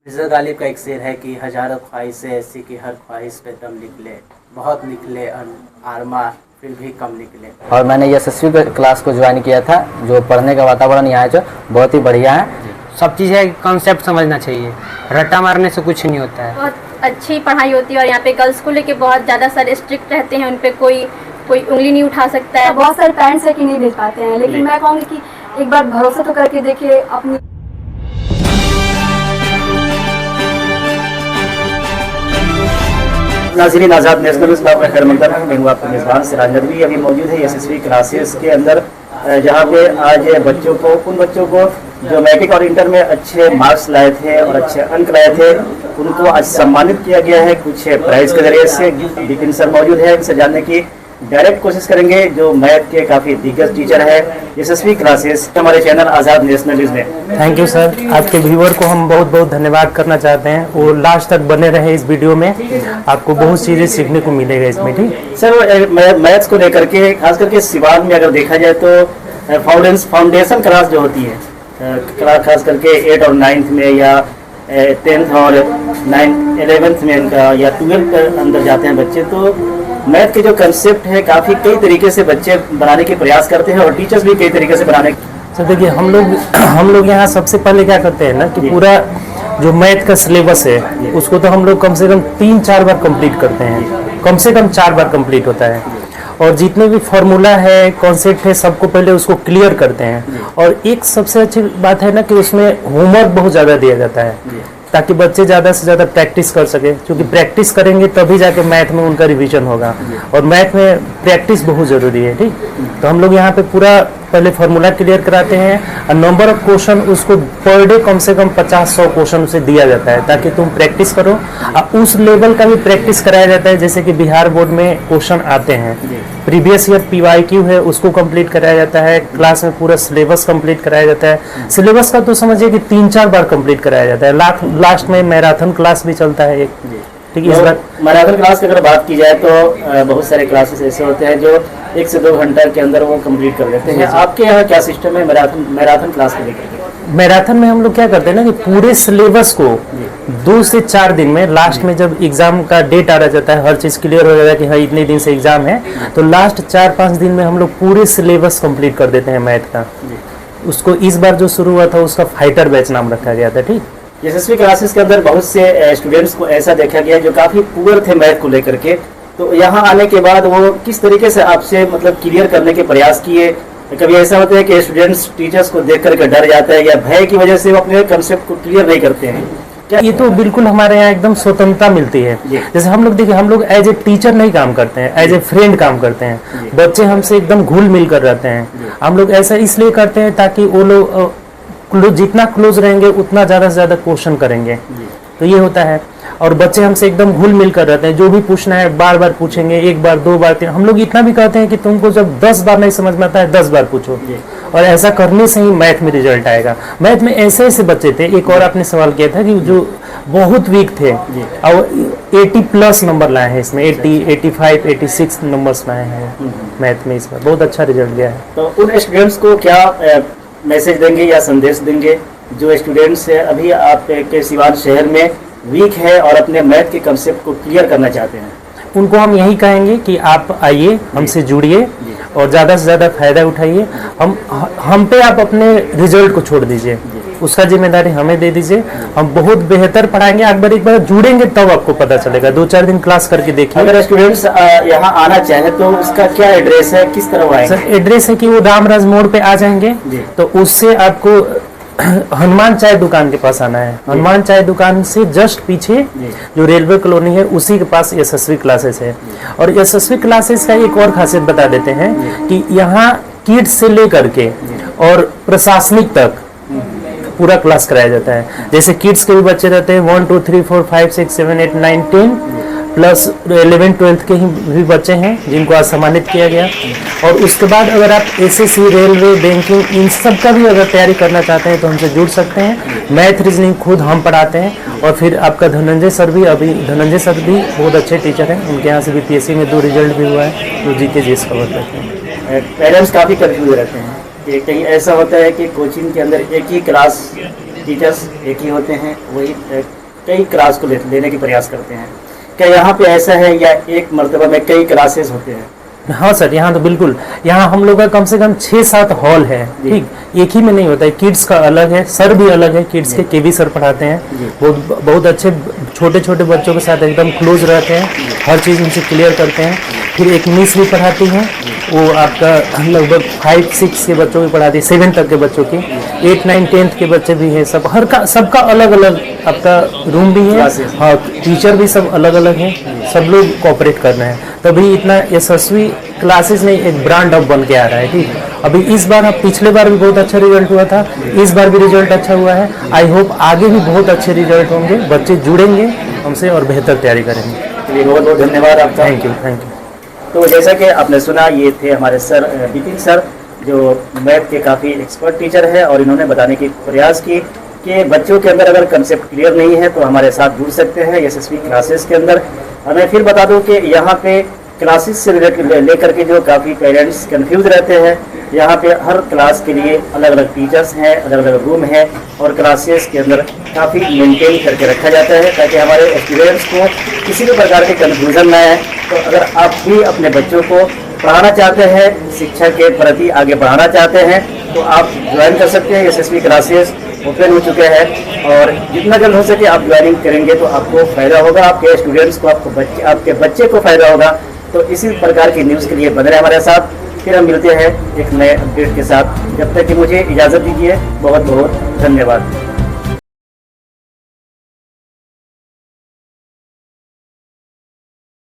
मिर्ज़ा गालिब का एक शेर है कि हजारों ख्वाहिशें ऐसी कि हर ख्वाहिश पे दम निकले, बहुत निकले आरमा फिर भी कम निकले। और मैंने यशस्वी क्लास को ज्वाइन किया था, जो पढ़ने का वातावरण यहाँ जो बहुत ही बढ़िया है। सब चीज़ें कॉन्सेप्ट समझना चाहिए, रट्टा मारने से कुछ नहीं होता है। बहुत अच्छी पढ़ाई होती है और यहाँ पे गर्ल्स को लेके बहुत ज़्यादा सर स्ट्रिक्ट रहते हैं, उन पे कोई उंगली नहीं उठा सकता है। बहुत सारे पेरेंट्स है कि नहीं भेज पाते हैं, लेकिन मैं कहूँगी कि एक बार भरोसा तो करके देखिए अपनी। नाज़रीन, आज़ाद नेशनल न्यूज़ में खैर मकदम। मैं हूँ आपका मेज़बान सिराज नदवी। अभी मौजूद है यशस्वी क्लासेस के अंदर, जहाँ पे आज बच्चों को, उन बच्चों को जो मैट्रिक और इंटर में अच्छे मार्क्स लाए थे और अच्छे अंक लाए थे, उनको आज सम्मानित किया गया है कुछ प्राइज़ के जरिए से। बिपिन सर मौजूद है, इनसे जानने की डायरेक्ट कोशिश करेंगे, जो मैथ के काफ़ी दिग्गज टीचर है यशस्वी क्लासेस, हमारे चैनल आज़ाद नेशनल न्यूज़ में। Thank you sir. आपके व्यूअर को हम बहुत बहुत धन्यवाद करना चाहते हैं, वो लास्ट तक बने रहे इस वीडियो में, आपको बहुत चीज़ें सीखने को मिलेगा इसमें। ठीक सर, मैथ्स को लेकर के खास करके सिवान में अगर देखा जाए तो फाउंडेशन क्लास जो होती है, खास करके 8 और 9th में या 10th और 9th 11th में इनका या 12th के अंदर जाते हैं बच्चे, तो मैथ के जो कंसेप्ट है काफ़ी कई तरीके से बच्चे बनाने के प्रयास करते हैं और टीचर्स भी कई तरीके से बनाने। सर देखिए, हम लोग यहाँ सबसे पहले क्या करते हैं ना कि पूरा जो मैथ का सिलेबस है उसको तो हम लोग कम से कम 3-4 बार कंप्लीट करते हैं, कम से कम 4 बार कंप्लीट होता है। और जितने भी फॉर्मूला है, कॉन्सेप्ट है, सबको पहले उसको क्लियर करते हैं। और एक सबसे अच्छी बात है ना कि उसमें होमवर्क बहुत ज़्यादा दिया जाता है, ताकि बच्चे ज़्यादा से ज़्यादा प्रैक्टिस कर सके, क्योंकि प्रैक्टिस करेंगे तभी जाके मैथ में उनका रिवीजन होगा, और मैथ में प्रैक्टिस बहुत ज़रूरी है। ठीक, तो हम लोग यहाँ पे पूरा पहले फार्मूला क्लियर कराते हैं, और नंबर ऑफ क्वेश्चन उसको पर डे कम से कम 50-100 क्वेश्चन उसे दिया जाता है, ताकि तुम प्रैक्टिस करो। और उस लेवल का भी प्रैक्टिस कराया जाता है, जैसे कि बिहार बोर्ड में क्वेश्चन आते हैं, प्रीवियस ईयर PYQ है उसको कंप्लीट कराया जाता है, क्लास में पूरा सिलेबस कंप्लीट कराया जाता है। सिलेबस का तो समझिए कि 3-4 बार कंप्लीट कराया जाता है। लास्ट में मैराथन क्लास भी चलता है एक। ठीक है, इस बार मैराथन क्लास की अगर बात की जाए तो बहुत सारे क्लासेस ऐसे होते हैं जो 1 से 2 घंटा के अंदर वो कंप्लीट कर लेते हैं। आपके यहाँ क्या सिस्टम है मैराथन क्लास को लेकर? मैराथन में हम लोग क्या करते हैं ना कि पूरे सिलेबस को 2 से 4 दिन में, लास्ट में जब एग्जाम का डेट आ जाता है, हर चीज़ क्लियर हो जाता है कि हाँ इतने दिन से एग्जाम है, तो लास्ट 4-5 दिन में हम लोग पूरे सिलेबस कंप्लीट कर देते हैं मैथ का। उसको इस बार जो शुरू हुआ था उसका फाइटर बैच नाम रखा गया था। ठीक, यशस्वी क्लासेस के अंदर बहुत से स्टूडेंट्स को ऐसा देखा गया जो काफ़ी पुअर थे मैथ को लेकर के, तो यहाँ आने के बाद वो किस तरीके से आपसे मतलब क्लियर करने के प्रयास किए? कभी ऐसा होता है कि स्टूडेंट्स टीचर्स को देख करके डर जाता है या भय की वजह से वो अपने कंसेप्ट को क्लियर नहीं करते हैं? क्या ये तो बिल्कुल हमारे यहाँ एकदम स्वतंत्रता मिलती है। जैसे हम लोग देखिए, हम लोग एज ए टीचर नहीं काम करते हैं, एज ए फ्रेंड काम करते हैं। बच्चे हमसे एकदम घुल मिल कर रहते हैं। हम लोग ऐसा इसलिए करते हैं ताकि वो लोग जितना क्लोज रहेंगे उतना ज़्यादा से ज़्यादा क्वेश्चन करेंगे, तो ये होता है। और बच्चे हमसे एकदम घुल मिल कर रहते हैं, जो भी पूछना है बार बार पूछेंगे, 1 बार 2 बार 3। हम लोग इतना भी कहते हैं कि तुमको जब 10 बार नहीं समझ में आता है 10 बार पूछो, और ऐसा करने से ही मैथ में रिजल्ट आएगा। मैथ में ऐसे ऐसे बच्चे थे, एक और आपने सवाल किया था कि जो बहुत वीक थे और 80+ नंबर लाए हैं इसमें, 80, 85, 86 नंबर्स लाए हैं मैथ में इस बार, बहुत अच्छा रिजल्ट गया है। तो उन स्टूडेंट्स को क्या मैसेज देंगे या संदेश देंगे जो स्टूडेंट्स अभी आपके सिवान शहर में वीक है और अपने मैथ के कंसेप्ट को क्लियर करना चाहते हैं? उनको हम यही कहेंगे कि आप आइए, हमसे जुड़िए और ज़्यादा से ज़्यादा फायदा उठाइए। हम पे आप अपने रिजल्ट को छोड़ दीजिए, उसका जिम्मेदारी हमें दे दीजिए। हम बहुत बेहतर पढ़ाएंगे। एक बार जुड़ेंगे तब आपको पता चलेगा, 2-4 दिन क्लास करके देखिए। अगर स्टूडेंट्स यहाँ आना चाहे तो उसका क्या एड्रेस है, किस तरह आएंगे? सर एड्रेस है कि वो रामराज मोड़ पे आ जाएंगे, तो उससे आपको हनुमान चाय दुकान के पास आना है। हनुमान चाय दुकान से जस्ट पीछे जो रेलवे कॉलोनी है उसी के पास यशस्वी क्लासेस है। और यशस्वी क्लासेस का एक और खासियत बता देते हैं कि यहाँ किड्स से लेकर के और प्रशासनिक तक पूरा क्लास कराया जाता है। जैसे किड्स के भी बच्चे रहते हैं 1 2 3 4 5 6 7 8 9 10 प्लस 11th-12th के ही भी बच्चे हैं जिनको आज सम्मानित किया गया। और उसके बाद अगर आप SSC, रेलवे, बैंकिंग, इन सब का भी अगर तैयारी करना चाहते हैं तो हमसे जुड़ सकते हैं। मैथ रीजनिंग खुद हम पढ़ाते हैं। और फिर आपका धनंजय सर भी बहुत अच्छे टीचर हैं, उनके यहाँ से भी PSC में 2 रिजल्ट भी हुआ है, तो जीके जीएस कवर करते हैं। पेरेंट्स काफ़ी कन्फ्यूज रहते हैं कि कहीं ऐसा होता है कि कोचिंग के अंदर एक ही क्लास टीचर्स एक ही होते हैं, वही कई क्लास को लेने की प्रयास करते हैं। क्या यहाँ पे ऐसा है या एक मर्तबा में कई क्लासेस होते हैं? हाँ सर, यहाँ तो बिल्कुल, यहाँ हम लोग का कम से कम 6-7 हॉल है, ठीक, एक ही में नहीं होता है। किड्स का अलग है, सर भी अलग है, किड्स के केवी सर पढ़ाते हैं, बहुत अच्छे छोटे छोटे बच्चों के साथ एकदम क्लोज रहते हैं, हर चीज़ उनसे क्लियर करते हैं। फिर एक मिस भी पढ़ाती हैं, वो आपका लगभग 5-6 के बच्चों की पढ़ाती है, 7 तक के बच्चों की, 8, 9, 10th के बच्चे भी हैं, सब सबका अलग अलग आपका रूम भी है, हाँ, टीचर भी सब अलग अलग हैं, सब लोग कोऑपरेट कर रहे हैं, तभी इतना यशस्वी क्लासेस नहीं एक ब्रांड अब बन के आ रहा है। ठीक, अभी इस बार, पिछले बार भी बहुत अच्छा रिजल्ट हुआ था, इस बार भी रिजल्ट अच्छा हुआ है। आई होप आगे भी बहुत अच्छे रिजल्ट होंगे, बच्चे जुड़ेंगे हमसे और बेहतर तैयारी करेंगे। चलिए, बहुत बहुत धन्यवाद आपका। Thank you. तो जैसा कि आपने सुना, ये थे हमारे सर बिपिन सर, जो मैथ के काफ़ी एक्सपर्ट टीचर है, और इन्होंने बताने की प्रयास की कि बच्चों के अंदर अगर कंसेप्ट क्लियर नहीं है तो हमारे साथ जुड़ सकते हैं यशस्वी क्लासेस के अंदर। और मैं फिर बता दूं कि यहाँ पे क्लासेस से लेकर के जो काफ़ी पेरेंट्स कंफ्यूज रहते हैं, यहाँ पे हर क्लास के लिए अलग अलग टीचर्स हैं, अलग अलग रूम है, और क्लासेस के अंदर काफ़ी मेंटेन करके रखा जाता है ताकि हमारे स्टूडेंट्स को किसी भी प्रकार के कन्फ्यूज़न ना आए। तो अगर आप भी अपने बच्चों को पढ़ाना चाहते हैं, शिक्षा के प्रति आगे बढ़ाना चाहते हैं, तो आप ज्वाइन कर सकते हैं। यशस्वी क्लासेस ओपन हो चुके हैं, और जितना जल्द हो सके आप ज्वाइनिंग करेंगे तो आपको फ़ायदा होगा, आपके स्टूडेंट्स को, आपके बच्चे को फ़ायदा होगा। तो इसी प्रकार की न्यूज़ के लिए बने रहे हमारे साथ। फिर हम मिलते हैं एक नए अपडेट के साथ। जब तक कि मुझे इजाज़त दीजिए, बहुत बहुत धन्यवाद।